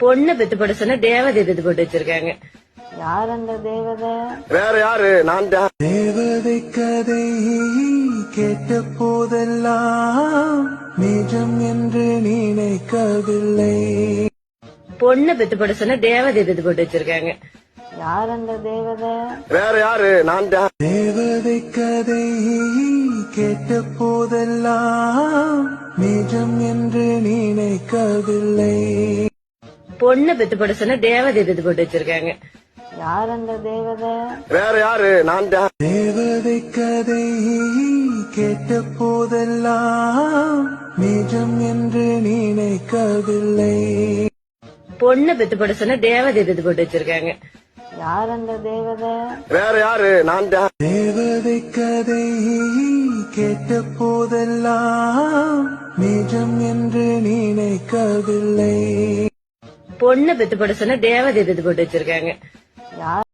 பொண்ணு பெத்து போட சொன்னா தேவதை பெத்து போட்டு வச்சிருக்காங்க. யார் அந்த தேவதை? வேற யாரு? நான் தான். தேவதை கதை கேட்ட போதெல்லாம் நிஜம் என்று நினைக்கவில்லை. பொண்ணு பெத்து போட சொன்னா தேவதை பெத்து போட்டு வச்சிருக்காங்க. யார் அந்த தேவதை? வேற யாரு? நான் தான். தேவதை கதை கேட்ட போதெல்லாம் நிஜம் என்று நினைக்கவில்லை. பொண்ணு பெத்து போட சொன்னா தேவதை பெத்து போட்டு வச்சிருக்காங்க. யார் அந்த தேவதை? வேற யாரு? நான் தான். தேவதை கதை கேட்ட போதெல்லாம் நிஜம் என்று நினைக்கவில்லை. பொண்ணு பெத்து போட சொன்னா தேவதை பெத்து போட்டு வச்சிருக்காங்க. யார் அந்த தேவதை? வேற யாரு? நான் தான். தேவதை கதை கேட்ட போதெல்லாம் நிஜம் என்று நினைக்கவில்லை. பொண்ணு பெத்து போட சொன்னா தேவதை பெத்து போட்டு வச்சிருக்காங்க. யார்